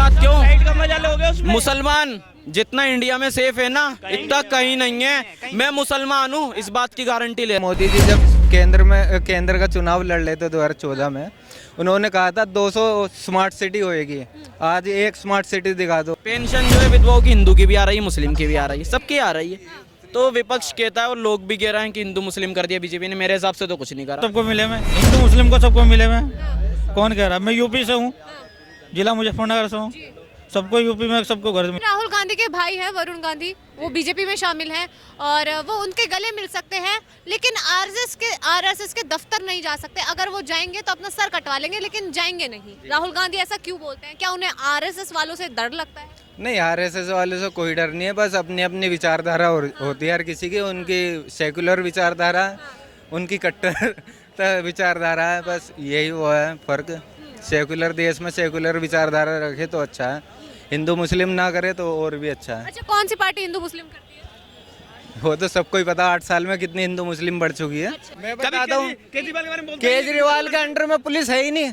बात क्यों? लाइट का मजा लोगे उसमें? मुसलमान जितना इंडिया में सेफ है ना इतना कहीं नहीं है। मैं मुसलमान हूँ, इस बात की गारंटी ले। मोदी जी जब केंद्र का चुनाव लड़ रहे थे 2014 में, उन्होंने कहा था 200 स्मार्ट सिटी होएगी। आज एक स्मार्ट सिटी दिखा दो। पेंशन जो है विधवाओं की हिंदू की भी आ रही है, मुस्लिम की भी आ रही है, सबकी आ रही है। तो विपक्ष कहता है और लोग भी कह रहे हैं कि हिंदू मुस्लिम कर दिया बीजेपी ने। मेरे हिसाब से तो कुछ नहीं करा। सबको मिले में, हिंदू मुस्लिम को सबको मिले में। कौन कह रहा है? मैं यूपी से हूँ, जिला मुजफ्फरनगर से हूँ। सबको यूपी में सबको घर में। राहुल गांधी के भाई हैं वरुण गांधी, वो बीजेपी में शामिल हैं और वो उनके गले मिल सकते हैं, लेकिन आरएसएस के दफ्तर नहीं जा सकते। अगर वो जाएंगे तो अपना सर कटवा लेंगे, लेकिन जाएंगे नहीं। राहुल गांधी ऐसा क्यों बोलते हैं? क्या उन्हें आरएसएस वालों से डर लगता है? नहीं, आरएसएस वाले से कोई डर नहीं है, बस अपनी अपनी विचारधारा होती है हर किसी की। उनकी सेकुलर विचारधारा, उनकी कट्टर विचारधारा है, बस यही वो है फर्क। सेकुलर देश में सेकुलर विचारधारा रखे तो अच्छा है, हिंदू मुस्लिम ना करे तो और भी अच्छा है। अच्छा, कौन सी पार्टी हिंदू मुस्लिम करती है? वो तो सबको ही पता, 8 साल में कितनी हिंदू मुस्लिम बढ़ चुकी है। मैं बताता हूँ, केजरीवाल के बारे में बोलते हैं। केजरीवाल के अंडर में पुलिस है ही नहीं।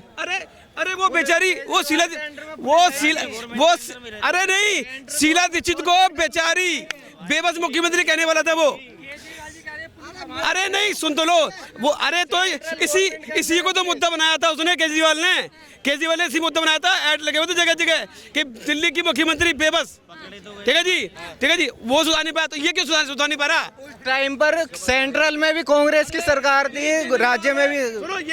अरे वो बेचारी वो शीला अरे नहीं, शीला दीक्षित को बेचारी बेबस मुख्यमंत्री कहने वाला था वो। अरे नहीं, सुन तो लो वो। अरे तो इसी को तो मुद्दा बनाया था उसने, केजरीवाल ने इसी मुद्दा बनाया था। ऐड लगे हुए थे जगह जगह कि दिल्ली की मुख्यमंत्री बेबस। ठीक है जी, वो सुधार नहीं पाया तो ये क्यों सुधार नहीं पा रहा? उस टाइम पर सेंट्रल में भी कांग्रेस की सरकार थी, राज्य में भी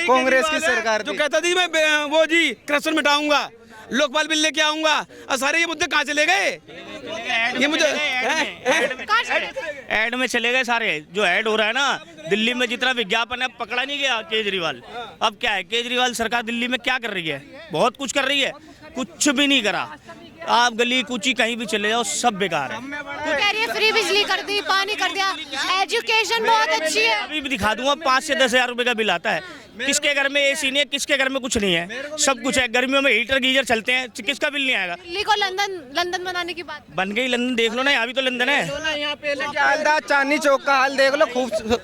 कांग्रेस की सरकार जो थी। कहता थी मैं वो जी करप्शन मिटाऊंगा, लोकपाल बिल लेके आऊंगा, और सारे ये मुद्दे कहाँ चले गए? ये मुझे ऐड में चले गए सारे। जो ऐड हो रहा है ना दिल्ली में, जितना विज्ञापन है पकड़ा नहीं गया केजरीवाल। अब क्या है, केजरीवाल सरकार दिल्ली में क्या कर रही है? बहुत कुछ कर रही है, कुछ भी नहीं करा। आप गली कूची कहीं भी चले जाओ, सब बेकार है। कह रही है फ्री बिजली कर दी, पानी कर दिया, एजुकेशन बहुत अच्छी है। अभी भी दिखा दूंगा, 5 से 10 हजार रुपए का बिल आता है। किसके घर में एसी नहीं है, किसके घर में कुछ नहीं है? सब कुछ है। गर्मियों में हीटर गीजर चलते हैं, किसका बिल नहीं आएगा? दिल्ली को लंदन बनाने की बात बन गई लंदन, देख लो ना, यहाँ भी तो लंदन है। यहाँ पहले क्या हाल था, चांदनी चौक का हाल देख लो,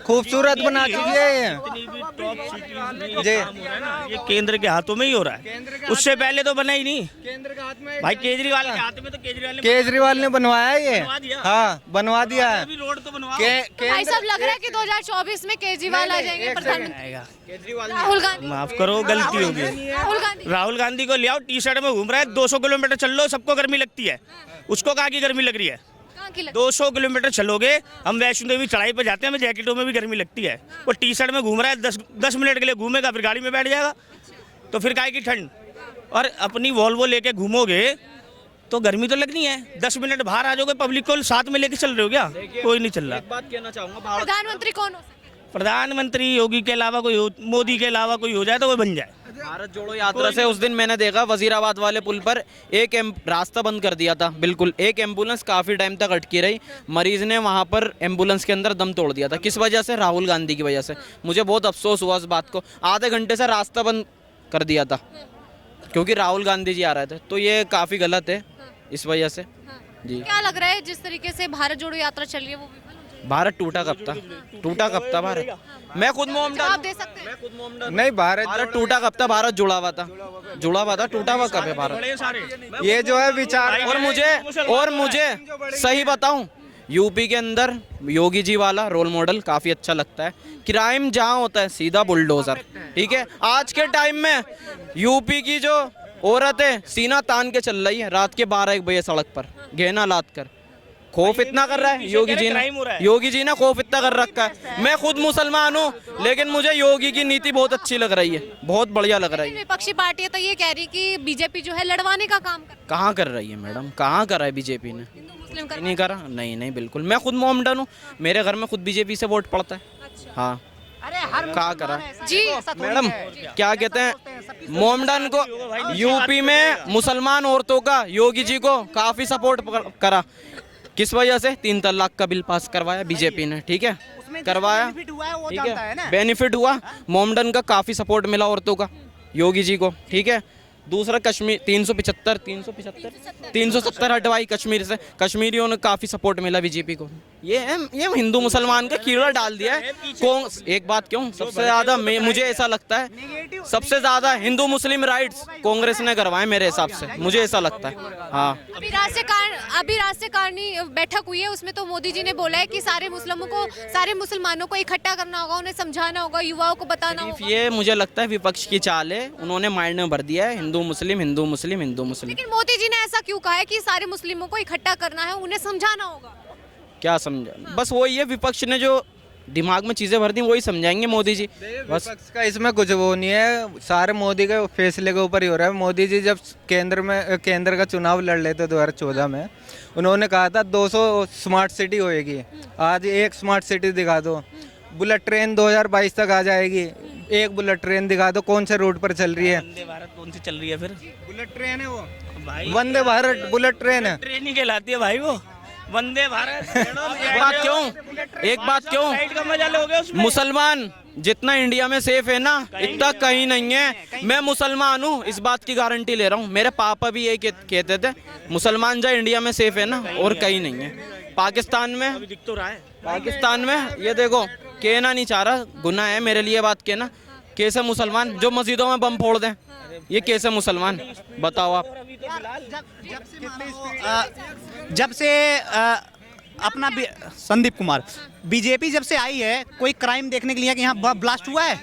खूबसूरत बना चुकी है ये। ये केंद्र के हाथों में ही हो रहा है, उससे पहले तो बना ही नहीं। केंद्र के हाथ में भाई केजरीवाल के हाथ में तो केजरीवाल ने बनवाया है ये। हाँ, बनवा दिया है। रोड तो बनवा। भाई साहब, लग रहा है कि 2024 में केजरीवाल आ जाएंगे प्रधानमंत्री। राहुल गांधी, माफ करो, गलती होगी। राहुल गांधी को ले आओ, टी शर्ट में घूम रहा है, 200 किलोमीटर चल लो, सबको गर्मी लगती है। उसको कहाँ की गर्मी लग रही है? 200 किलोमीटर चलोगे, हम वैष्णो देवी चढ़ाई पे जाते हैं, हमें जैकेटों में भी गर्मी लगती है। वो टी शर्ट में घूम रहा है, 10 मिनट के लिए घूमेगा, फिर गाड़ी में बैठ जाएगा, तो फिर काहे की ठंड? और अपनी वॉल्वो लेके घूमोगे तो गर्मी तो लगनी है। 10 मिनट बाहर आ जाओगे, पब्लिक को साथ में लेके चल रहे हो क्या? कोई नहीं चल रहा। एक बात कहना चाहूंगा, प्रधानमंत्री कौन हो सकता है? प्रधानमंत्री योगी के अलावा कोई हो, मोदी के अलावा कोई हो जाए तो वो बन जाए। भारत जोड़ो यात्रा से उस दिन मैंने देखा वजीराबाद वाले पुल पर एक रास्ता बंद कर दिया था। बिल्कुल, एक एम्बुलेंस काफ़ी टाइम तक अटकी रही, मरीज ने वहाँ पर एम्बुलेंस के अंदर दम तोड़ दिया था। किस वजह से? राहुल गांधी की वजह से। मुझे बहुत अफसोस हुआ इस बात को। आधे घंटे से रास्ता बंद कर दिया था क्योंकि राहुल गांधी जी आ रहे थे, तो ये काफ़ी गलत है इस वजह से जी। क्या लग रहा है जिस तरीके से भारत जोड़ो यात्रा चल रही है वो विफल हो जाएगी? भारत टूटा कब था भारत? मैं खुद आप दे सकते हैं? नहीं, भारत टूटा कब था? भारत जुड़ा हुआ था, टूटा हुआ कब है भारत? ये जो है विचार। और मुझे सही बताऊं, यूपी के अंदर योगी जी वाला रोल मॉडल काफ़ी अच्छा लगता है। क्राइम जहाँ होता है सीधा बुलडोजर। ठीक है, आज के टाइम में यूपी की जो औरत है सीना तान के चल रही है रात के 12-1 बजे सड़क पर, गहना लाद कर। खौफ इतना कर रहा है योगी जी ने खौफ इतना कर रखा है। मैं खुद मुसलमान हूँ, लेकिन मुझे योगी की नीति बहुत अच्छी लग रही है, बहुत बढ़िया लग रही है। विपक्षी पार्टी तो ये कह रही कि बीजेपी जो है लड़वाने का काम कर। कहाँ कर रही है मैडम? कहाँ करा है बीजेपी ने? नहीं करा। नहीं बिल्कुल। मैं खुद मोमडन हूँ, मेरे घर में खुद बीजेपी से वोट पड़ता है। हाँ, कहाँ करा जी मैडम? क्या कहते हैं, मोमडन को यूपी में मुसलमान औरतों का योगी जी को काफ़ी सपोर्ट करा। किस वजह से? 3 तलाक का बिल पास करवाया बीजेपी ने। ठीक है, करवाया, ठीक है, बेनिफिट हुआ। मोमडन का काफ़ी सपोर्ट मिला औरतों का योगी जी को। ठीक है, दूसरा कश्मीर 370 हटवाई कश्मीर से, कश्मीरियों ने काफ़ी सपोर्ट मिला बीजेपी को। ये हिंदू मुसलमान का कीड़ा डाल दिया है। एक बात क्यों, सबसे ज्यादा मुझे ऐसा लगता है सबसे ज्यादा हिंदू मुस्लिम राइट्स कांग्रेस ने करवाए मेरे हिसाब से, मुझे ऐसा लगता है। हाँ, अभी राष्ट्रीय कारणी बैठक हुई है, उसमें तो मोदी जी ने बोला है कि सारे मुसलमानों को इकट्ठा करना होगा, उन्हें समझाना होगा, युवाओं को बताना होगा। ये मुझे लगता है विपक्ष की चाल है, उन्होंने माइंड में भर दिया है हिंदू मुस्लिम हिंदू मुस्लिम हिंदू मुस्लिम। लेकिन मोदी जी ने ऐसा क्यों कहा है कि सारे मुस्लिमों को इकट्ठा करना है, उन्हें समझाना होगा? क्या समझा, बस वही है, विपक्ष ने जो दिमाग में चीजें भर दी वही समझाएंगे मोदी जी। बस विपक्ष का इसमें कुछ वो नहीं है, सारे मोदी के फैसले के ऊपर ही हो रहा है। मोदी जी जब केंद्र का चुनाव लड़ लेते 2014 में, उन्होंने कहा था 200 स्मार्ट सिटी होएगी। आज एक स्मार्ट सिटी दिखा दो। बुलेट ट्रेन 2022 तक आ जाएगी, एक बुलेट ट्रेन दिखा दो कौन से रूट पर चल रही है। वंदे भारत कौन सी चल रही है फिर? बुलेट ट्रेन है वो भाई, वंदे भारत बुलेट ट्रेन है। ट्रेन ही कहलाती है भाई वो, वंदे भारत। एक बात क्यों फ्लाइट का मजा लोगे उसमें? मुसलमान जितना इंडिया में सेफ है ना इतना कहीं नहीं है। मैं मुसलमान हूँ, इस बात की गारंटी ले रहा हूँ। मेरे पापा भी यही कहते थे, मुसलमान जहाँ इंडिया में सेफ है ना और कहीं नहीं है। पाकिस्तान में दिख तो रहा है, पाकिस्तान में ये देखो, कहना नहीं चाह रहा, गुनाह है मेरे लिए बात कहना। कैसे मुसलमान जो मस्जिदों में बम फोड़ दें, ये कैसे मुसलमान, बताओ आप। जब से अपना संदीप कुमार बीजेपी जब से आई है, कोई क्राइम देखने के लिए कि यहाँ ब्लास्ट हुआ है?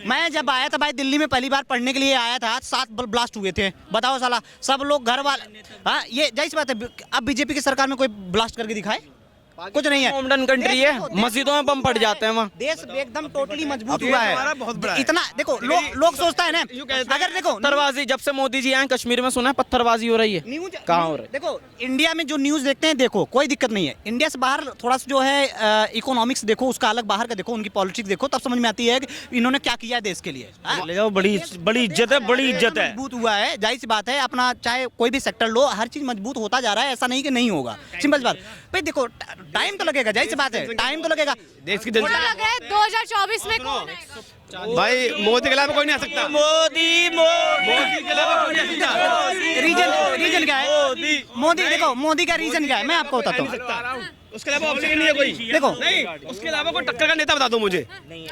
मैं जब आया था भाई दिल्ली में पहली बार पढ़ने के लिए आया था, 7 ब्लास्ट हुए थे। बताओ साला, सब लोग घर वाले, हाँ ये जाहिर सी बात है। अब बीजेपी की सरकार में कोई ब्लास्ट करके दिखाए? कुछ नहीं है। मॉडर्न कंट्री है, मस्जिदों में बम फट जाते हैं वहाँ। देश एकदम टोटली मजबूत हुआ है। इतना देखो, लोग सोचता है ना, अगर देखो पत्थरबाजी जब से मोदी जी आए कश्मीर में सुना है पत्थरबाजी हो रही है, न्यूज कहाँ हो रही है? देखो इंडिया में जो न्यूज देखते हैं, देखो कोई दिक्कत नहीं है। इंडिया से बाहर थोड़ा सा जो है इकोनॉमिक्स देखो, उसका अलग बाहर का देखो, उनकी पॉलिटिक्स देखो, तब समझ में आती है कि इन्होंने क्या किया है देश के लिए। ले जाओ, बड़ी इज्जत है, बड़ी इज्जत है। मजबूत हुआ है, जाहिर सी बात है। अपना चाहे कोई भी सेक्टर लो, हर चीज मजबूत होता जा रहा है, ऐसा नहीं कि नहीं होगा। सिंपल बात भाई, देखो टाइम तो लगेगा, जाहिर सी बात है, टाइम तो लगेगा। देश की मुझे लग रहा है 2024 में कौन आएगा? भाई मोदी के खिलाफ कोई नहीं आ सकता। मोदी के खिलाफ कोई नहीं आ सकता। रीजन क्या है? मोदी देखो, मोदी का रीजन क्या है, मैं आपको बताता हूँ। उसके अलावा ऑप्शन नहीं है कोई। देखो नहीं, उसके अलावा कोई टक्कर का नेता बता दो मुझे।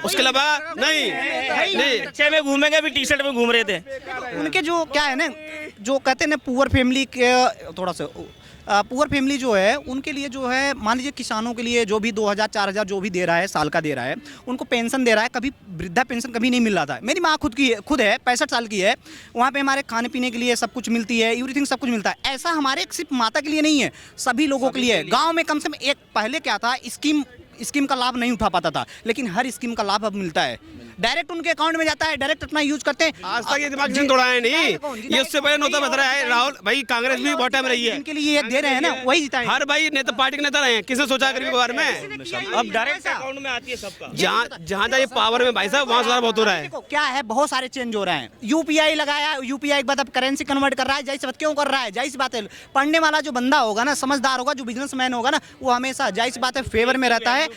उसके अलावा नहीं। अच्छे में घूमेंगे, अभी टी शर्ट में घूम रहे थे। उनके जो क्या है ना, जो कहते हैं ना पुअर फैमिली के, थोड़ा सा पुअर फैमिली जो है उनके लिए जो है, मान लीजिए किसानों के लिए जो भी 2000 4000 जो भी दे रहा है, साल का दे रहा है, उनको पेंशन दे रहा है। कभी वृद्धा पेंशन कभी नहीं मिल रहा था। मेरी माँ खुद है 65 साल की है, वहाँ पे हमारे खाने पीने के लिए सब कुछ मिलती है, एवरीथिंग सब कुछ मिलता है। ऐसा हमारे सिर्फ माता के लिए नहीं है, सभी लोगों के लिए है। गाँव में कम से कम एक, पहले क्या था, स्कीम का लाभ नहीं उठा पाता था, लेकिन हर स्कीम का लाभ अब मिलता है, डायरेक्ट उनके अकाउंट में जाता है, डायरेक्ट अपना यूज करते हैं। आज तक ये दिमाग जिन तोड़ा है नहीं, ये उससे पहले नौता बता रहा है। राहुल भाई, कांग्रेस भी बहुत टाइम रही है, इनके लिए ये दे रहे हैं ना, वही जिता है। हर भाई नेता पार्टी के नेता रहे हैं, किसने सोचा करीब के बारे में? अब डायरेक्ट अकाउंट में आती है सबका। जहाँ ये पावर में भाई साहब, वहाँ सुधार बहुत हो रहा है। देखो क्या है, बहुत सारे चेंज हो रहे हैं। यूपीआई लगाया, यूपीआई के बाद अब करेंसी कन्वर्ट कर रहा है। जाहिर सी बात, क्यों कर रहा है? जाहिर सी बात है, पढ़ने वाला जो बंदा होगा ना, समझदार होगा, जो बिजनेसमैन होगा ना, वो हमेशा जाहिर सी बात है फेवर में रहता है।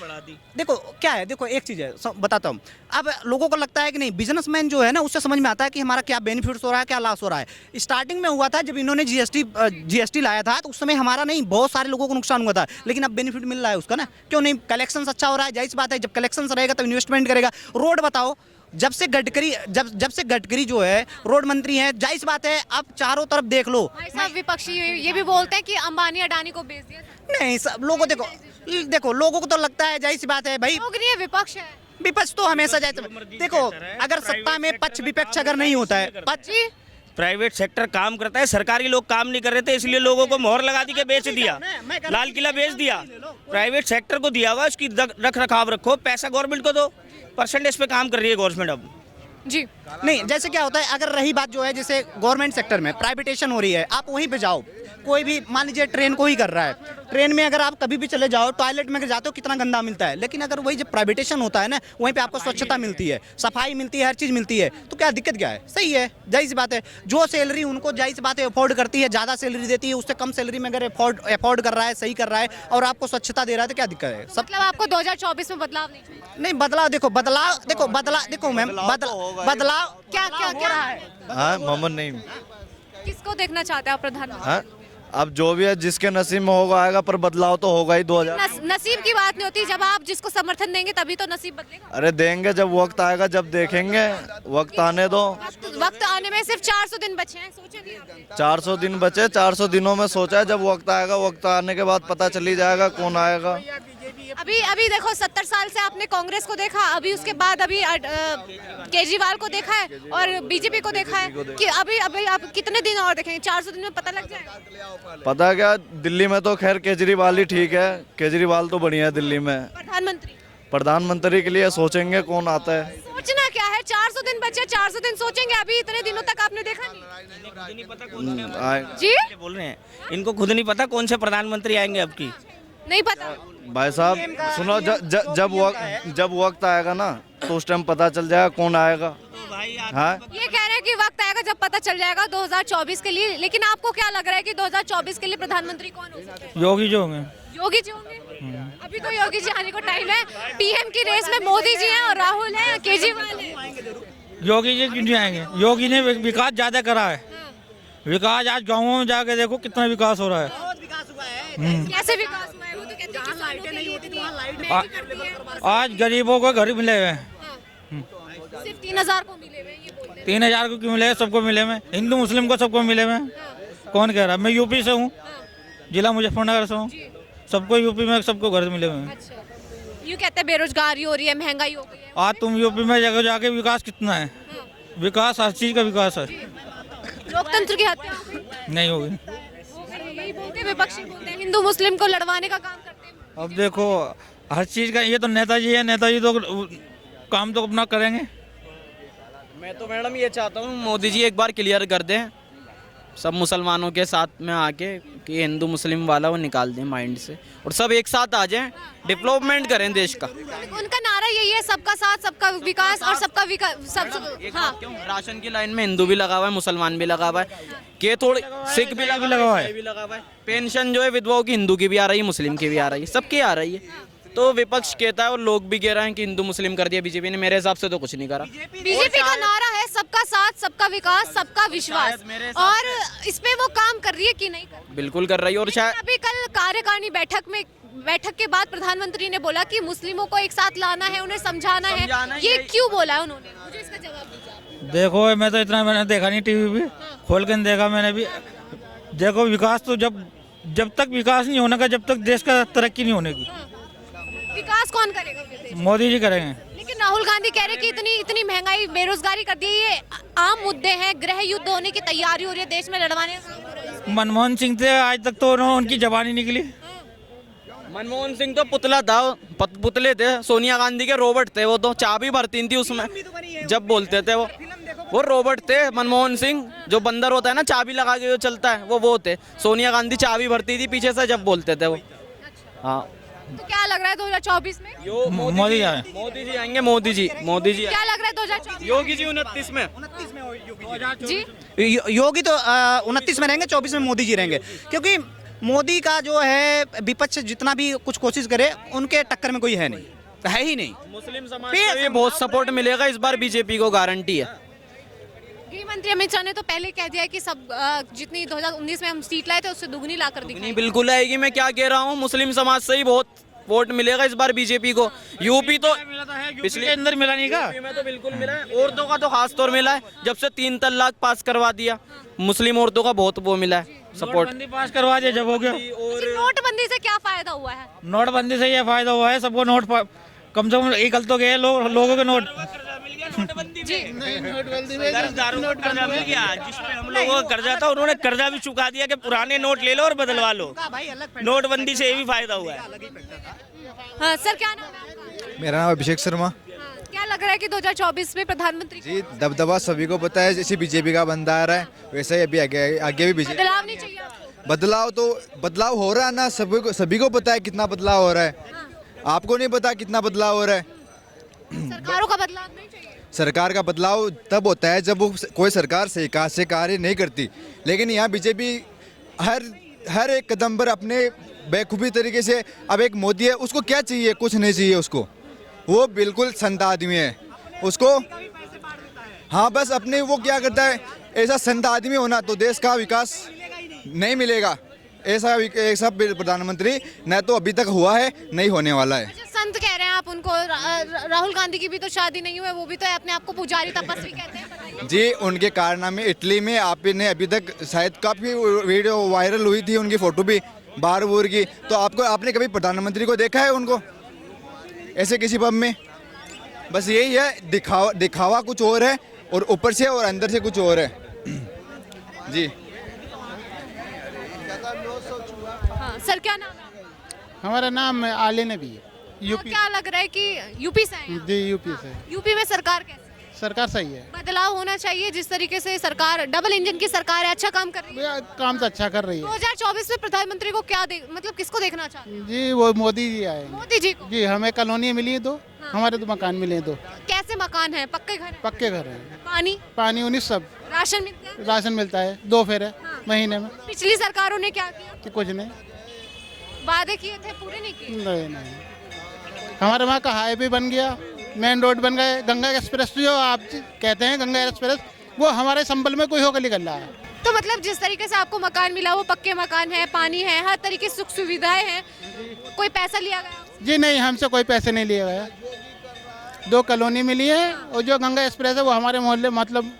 देखो क्या है, देखो एक चीज है, बताता हूँ। अब लोगों को लगता है कि नहीं, बिजनेसमैन जो है ना, उससे समझ में आता है कि हमारा क्या बेनिफिट्स हो रहा है, क्या लॉस हो रहा है। स्टार्टिंग में हुआ था जब इन्होंने जीएसटी लाया था, तो उस समय हमारा नहीं, बहुत सारे लोगों को नुकसान हुआ था, लेकिन अब बेनिफिट मिल रहा है उसका ना। क्यों नहीं? कलेक्शन अच्छा हो रहा है। जाहिर सी बात है, जब कलेक्शन रहेगा तो इन्वेस्टमेंट करेगा। रोड बताओ, जब से गडकरी जो है रोड मंत्री हैं, जाहिर सी बात है, अब चारों तरफ देख लो। भाई साहब विपक्षी ये भी बोलते हैं कि अंबानी अडानी को बेच दिया। नहीं, सब लोगों देखो लोगों को तो लगता है, जाहिर सी बात है भाई, लोग नहीं है, विपक्ष है। विपक्ष तो हमेशा देखो, अगर सत्ता में पक्ष विपक्ष अगर नहीं होता है, पक्ष प्राइवेट सेक्टर काम करता है, सरकारी लोग काम नहीं कर रहे थे, इसलिए लोगों को मोहर लगा दी के बेच दिया, लाल किला बेच दिया। प्राइवेट सेक्टर को दिया हुआ, उसकी रख रखाव रखो, पैसा गवर्नमेंट को दो। परसेंटेज पे काम कर रही है गवर्नमेंट अब जी। नहीं, जैसे क्या होता है, अगर रही बात जो है, जैसे गवर्नमेंट सेक्टर में प्राइवेटेशन हो रही है, आप वहीं पे जाओ, कोई भी मान लीजिए ट्रेन को ही कर रहा है, ट्रेन में अगर आप कभी भी चले जाओ, टॉयलेट में जाते हो, कितना गंदा मिलता है। लेकिन अगर वही जब प्राइवेटेशन होता है ना, वहीं पे आपको स्वच्छता मिलती है, सफाई मिलती है, हर चीज़ मिलती है, तो क्या दिक्कत क्या है? सही है, जाहिर सी बात है। जो सैलरी उनको जाहिर सी बात है अफोर्ड करती है, ज़्यादा सैलरी देती है, उससे कम सैलरी में अगर अफोर्ड कर रहा है, सही कर रहा है, और आपको स्वच्छता दे रहा है, तो क्या दिक्कत है? सब मतलब आपको 2024 में बदलाव नहीं चाहिए? नहीं, बदलाव देखो मैम, बदलाव क्या रहा है? हाँ, मोहम्मद नईम। किसको देखना चाहते हैं आप प्रधानमंत्री? हाँ, अब जो भी है जिसके नसीब में होगा आएगा, पर बदलाव तो होगा ही 2000। नसीब की बात नहीं होती, जब आप जिसको समर्थन देंगे तभी तो नसीब बदलेगा। अरे देंगे, जब वक्त आएगा, जब देखेंगे, वक्त आने दो। वक्त आने में सिर्फ 400 दिन बचे हैं, सोचे नहीं आपने? 400 दिन बचे, 400 दिनों में सोचा है, जब वक्त आएगा, वक्त आने के बाद पता चली जाएगा कौन आएगा। अभी देखो 70 साल से आपने कांग्रेस को देखा, अभी उसके बाद अभी केजरीवाल को देखा है और बीजेपी को देखा है कि अभी अभी आप कितने दिन और देखेंगे? 400 दिन में पता लग जाएगा। पता क्या, दिल्ली में तो खैर केजरीवाल ही ठीक है, केजरीवाल तो बढ़िया है दिल्ली में। प्रधानमंत्री के लिए सोचेंगे कौन आता है। सोचना क्या है, 400 दिन बचे, 400 दिन सोचेंगे। अभी इतने दिनों तक आपने देखा नहीं जी? बोल रहे हैं, इनको खुद नहीं पता कौन से प्रधानमंत्री आएंगे अब की, नहीं पता। भाई साहब सुनो, जब वक्त आएगा ना तो उस टाइम पता चल जाएगा कौन आएगा। हाँ, ये कह रहे हैं कि वक्त आएगा जब पता चल जाएगा 2024 के लिए, लेकिन आपको क्या लग रहा है कि 2024 के लिए प्रधानमंत्री कौन हो सकता है? योगी जो होंगे। योगी जी होंगे? अभी तो योगी जी आने को टाइम है। पीएम की रेस में मोदी जी हैं और राहुल है, केजरीवाल है। योगी जी क्यों नहीं आएंगे? योगी ने विकास ज्यादा करा है। विकास आज गाँवों में जाके देखो कितना विकास हो रहा है। कैसे विकास हुआ है? वो तो कहते हैं किसानों के लिए इतनी महंगी कर दी है। आज गरीबों को घर मिले हुए हैं। सिर्फ 3000 को मिले हुए हैं, ये बोलते हैं। 3000 को क्यों मिले? सबको मिले हुए, हिंदू मुस्लिम को सबको मिले हुए। कौन कह रहा है? मैं यूपी से हूँ, जिला मुजफ्फरनगर से हूँ। सबको यूपी में सबको घर मिले हुए हैं। अच्छा, यूँ कहते हैं बेरोजगारी हो रही है, महंगाई हो गई है। आज तुम यूपी में जगह जाके विकास कितना है? विकास हर चीज का विकास है। लोकतंत्र की हत्या हो गई? नहीं होगी। यही बोलते हैं, विपक्षी बोलते हैं हिंदू मुस्लिम को लड़वाने का काम करते हैं। अब देखो हर चीज का, ये तो नेताजी है, नेताजी तो काम तो अपना करेंगे। मैं तो मैडम ये चाहता हूँ मोदी जी एक बार क्लियर कर दें सब मुसलमानों के साथ में आके कि हिंदू मुस्लिम वाला वो निकाल दें माइंड से, और सब एक साथ आ जाएं, डेवलपमेंट करें देश का। उनका नारा यही है, सबका साथ, सबका विकास और सबका विकास। हाँ, क्यों राशन की लाइन में हिंदू भी लगा हुआ है, मुसलमान भी लगा हुआ है, के थोड़े सिख भी लगा हुआ है। पेंशन जो है विधवाओं की हिंदू की भी आ रही है, मुस्लिम की भी आ रही है, सबकी आ रही है। तो विपक्ष कहता है और लोग भी कह रहे हैं कि हिंदू मुस्लिम कर दिया बीजेपी ने। मेरे हिसाब से तो कुछ नहीं करा। बीजेपी का नारा है सबका साथ, सबका विकास, सबका विश्वास, और इस पे वो काम कर रही है कि नहीं कर रही? बिल्कुल कर रही है। और शायद अभी कल कार्यकारिणी बैठक के बाद प्रधानमंत्री ने बोला कि मुस्लिमों को एक साथ लाना है, उन्हें समझाना है। ये क्यों बोला है उन्होंने? मुझे इसका जवाब दीजिए। देखो मैं तो इतना मैंने देखा नहीं, टीवी पे खोल के देखा मैंने भी। देखो विकास तो जब तक विकास नहीं होने का, जब तक देश का तरक्की नहीं होने की। विकास कौन करेगा फिर देश? मोदी जी करेंगे। लेकिन राहुल गांधी कह रहे कि इतनी महंगाई, बेरोजगारी कर दी है, ये आम मुद्दे हैं, गृह युद्ध होने की तैयारी हो रही है देश में, लड़वाने का काम हो रहा है। मनमोहन सिंह थे, आज तक तो उनकी जबान ही निकली। मनमोहन सिंह तो पुतला था, पुतले थे। सोनिया गांधी के रोबोट थे, वो तो चाबी भरती थी उसमें जब बोलते थे। वो रोबोट थे। मनमोहन सिंह जो बंदर होता है ना, चाबी लगा के जो चलता है, वो थे। सोनिया गांधी चाबी भरती थी पीछे से जब बोलते थे वो। हाँ, तो क्या लग रहा है 2024 में? मोदी आए। मोदी जी आएंगे। मोदी जी क्या लग रहा है 2024? योगी जी 29 में जी योगी तो 29 में रहेंगे, 24 में मोदी जी रहेंगे। क्योंकि मोदी का जो है विपक्ष जितना भी कुछ कोशिश करे, उनके टक्कर में कोई है नहीं, है ही नहीं। मुस्लिम समाज को भी बहुत सपोर्ट मिलेगा इस बार, बीजेपी को गारंटी है। गृह मंत्री अमित शाह ने तो पहले कह दिया कि सब जितनी 2019 में हम सीट लाए थे उससे दुगनी ला कर दिखाएंगे। बिल्कुल आएगी। मैं क्या कह रहा हूँ, मुस्लिम समाज से ही बहुत वोट मिलेगा इस बार बीजेपी को। यूपी तो पिछले अंदर मिला नहीं का, में तो बिल्कुल मिला है। औरतों का तो खास तौर मिला है, जब से 3 तलाक पास करवा दिया, मुस्लिम औरतों का बहुत वो मिला है सपोर्ट। पास करवा दिया जब हो गया। और नोटबंदी से क्या फायदा हुआ है? नोटबंदी से ये फायदा हुआ है, सबको नोट कम से कम एकल तो गए लोगों के नोट। कर्जदारों को कर्जा मिल गया, जिसपे हम लोगों का कर्जा था उन्होंने कर्जा भी चुका दिया कि पुराने नोट ले लो और बदलवा लो। नोटबंदी से ये भी फायदा हुआ है। हाँ सर, क्या नाम है आपका? मेरा नाम अभिषेक शर्मा। क्या लग रहा है कि 2024 में प्रधानमंत्री जी दबदबा सभी को पता है, जैसे बीजेपी का बंदा आ रहा है वैसा ही अभी आगे भी बीजेपी। बदलाव नहीं चाहिए आपको? बदलाव हो रहा है ना, सभी को पता है कितना बदलाव हो रहा है। आपको नहीं पता कितना बदलाव हो रहा है? सरकारों का बदलाव नहीं चाहिए? सरकार का बदलाव तब होता है जब वो कोई सरकार से कार्य नहीं करती। लेकिन यहाँ बीजेपी हर एक कदम पर अपने बेखूबी तरीके से, अब एक मोदी है उसको क्या चाहिए? कुछ नहीं चाहिए उसको, वो बिल्कुल संत आदमी है उसको। हाँ बस अपने वो क्या करता है, ऐसा संत आदमी होना तो देश का विकास नहीं मिलेगा। ऐसा प्रधानमंत्री न तो अभी तक हुआ है, नहीं होने वाला है। अच्छा, संत कह रहे हैं आप उनको। राहुल गांधी की भी तो शादी नहीं हुई है, वो भी तो अपने आप को पुजारी तपस्वी कहते हैं, बताइए। जी, उनके कारनामे इटली में आपने अभी तक शायद काफ़ी वीडियो वायरल हुई थी, उनकी फ़ोटो भी बाहर वूर की। तो आपने कभी प्रधानमंत्री को देखा है उनको ऐसे किसी पब में? बस यही है, दिखावा कुछ और है और ऊपर से और अंदर से कुछ और है। जी हाँ, सर क्या नाम है? हमारा नाम आले नबी है, यूपी। क्या लग रहा है कि यूपी से हैं? जी यूपी से। यूपी में सरकार कैसी? सरकार सही है, बदलाव होना चाहिए। जिस तरीके से सरकार डबल इंजन की सरकार है, अच्छा काम कर रही है। काम तो अच्छा कर रही है। 2024 में प्रधानमंत्री को क्या मतलब किसको देखना चाहते हैं? जी वो मोदी जी आए। मोदी जी को। जी हमें कॉलोनी मिली है 2, हमारे 2 मकान मिले हैं 2। कैसे मकान है? पक्के घर हैं? पक्के घर हैं। पानी 19 सब। राशन मिलता है? राशन मिलता है, 2 फेरे महीने में। पिछली सरकारों ने क्या किया? कि कुछ नहीं, वादे किए थे, पूरे नहीं किए। नहीं। हमारे वहाँ का हाईवे बन गया, मेन रोड बन गए। गंगा एक्सप्रेस जो आप कहते हैं गंगा एक्सप्रेस, वो हमारे संबल में कोई होकर निकल रहा है। तो मतलब जिस तरीके से आपको मकान मिला वो पक्के मकान है, पानी है, हर तरीके की सुख सुविधाएं हैं, कोई पैसा लिया गया? जी नहीं, हमसे कोई पैसे नहीं लिए गए। 2 कॉलोनी मिली है और जो गंगा एक्सप्रेस है वो हमारे मोहल्ले मतलब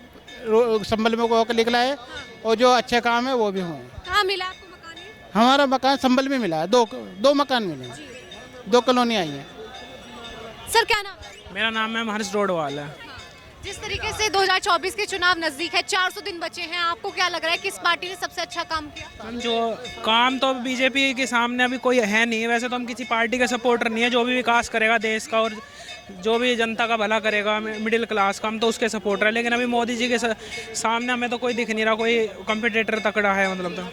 संभल में होकर निकला है, और जो अच्छे काम है वो भी हुए। कहाँ मिला आपको मकान? हमारा मकान संभल में मिला है, 2 मकान मिले हैं, 2 कॉलोनी आई हैं। सर क्या नाम है? मेरा नाम है हर्ष रोडवाल है। जिस तरीके से 2024 के चुनाव नजदीक है, 400 दिन बचे हैं, आपको क्या लग रहा है किस पार्टी ने सबसे अच्छा काम किया? जो काम तो बीजेपी के सामने अभी कोई है नहीं। वैसे तो हम किसी पार्टी के सपोर्टर नहीं है। जो भी विकास करेगा देश का और जो भी जनता का भला करेगा, मिडिल क्लास का, हम तो उसके सपोर्टर है। लेकिन अभी मोदी जी के सामने हमें तो कोई दिख नहीं रहा, कोई कंपटीटर तकड़ा है मतलब। तो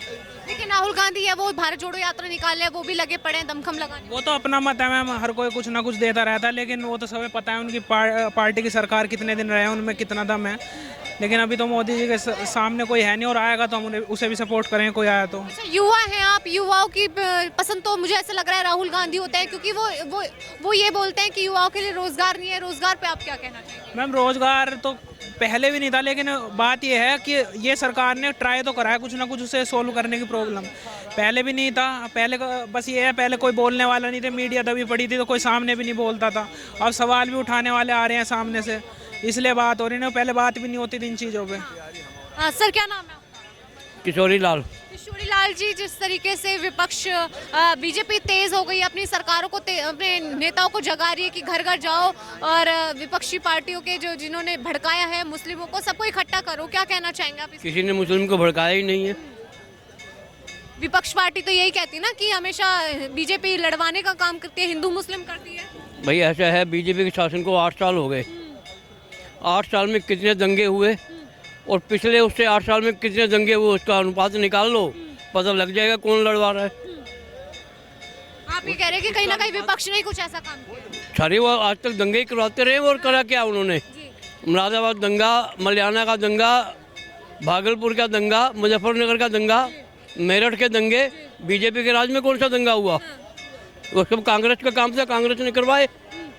लेकिन राहुल गांधी है, वो भारत जोड़ो यात्रा निकाल रहे हैं, वो भी लगे पड़े हैं दमखम लगाने। वो तो अपना मत है मैम, हर कोई कुछ ना कुछ देता रहता है। लेकिन वो तो सबे पता है उनकी पार्टी की सरकार कितने दिन रहे हैं, उनमें कितना दम है। लेकिन अभी तो मोदी जी के सामने कोई है नहीं, और आएगा तो हम उसे भी सपोर्ट करेंगे, कोई आया तो। अच्छा, युवा हैं आप, युवाओं की पसंद तो मुझे ऐसा लग रहा है राहुल गांधी होता है, क्योंकि वो ये बोलते हैं कि युवाओं के लिए रोजगार नहीं है। रोजगार पे आप क्या कहना चाहेंगे? मैम रोजगार तो पहले भी नहीं था, लेकिन बात ये है कि ये सरकार ने ट्राई तो करा है कुछ ना कुछ उसे सोल्व करने की प्रॉब्लम। पहले भी नहीं था, पहले बस ये है, पहले कोई बोलने वाला नहीं थे, मीडिया दबी पड़ी थी तो कोई सामने भी नहीं बोलता था। अब सवाल भी उठाने वाले आ रहे हैं सामने से, इसलिए बात हो रही है। पहले बात भी नहीं होती थी इन चीज़ों पे। सर क्या नाम है? किशोरी लाल। किशोरी लाल जी, जिस तरीके से विपक्ष बीजेपी तेज हो गई, अपनी सरकारों को अपने नेताओं को जगा रही है कि घर घर जाओ और विपक्षी पार्टियों के जो जिन्होंने भड़काया है मुस्लिमों को, सबको इकट्ठा करो, क्या कहना चाहेंगे आप? किसी ने मुस्लिम को भड़काया ही नहीं है। विपक्ष पार्टी तो यही कहती है ना कि हमेशा बीजेपी लड़वाने का काम करती है, हिंदू मुस्लिम करती है। भाई ऐसा है, बीजेपी के शासन को 8 साल हो गए। 8 साल में कितने दंगे हुए और पिछले उससे 8 साल में कितने दंगे हुए, उसका अनुपात निकाल लो, पता लग जाएगा कौन लड़वा रहा है। आप ये कह रहे हैं कि कहीं ना कहीं विपक्ष ने कुछ ऐसा काम किया? सारे वो आज तक दंगे ही करवाते रहे और करा क्या उन्होंने? मुरादाबाद दंगा, मलियाना का दंगा, भागलपुर का दंगा, मुजफ्फरनगर का दंगा, मेरठ के दंगे, बीजेपी के राज में कौन सा दंगा हुआ? वो सब कांग्रेस का काम था, कांग्रेस ने करवाए।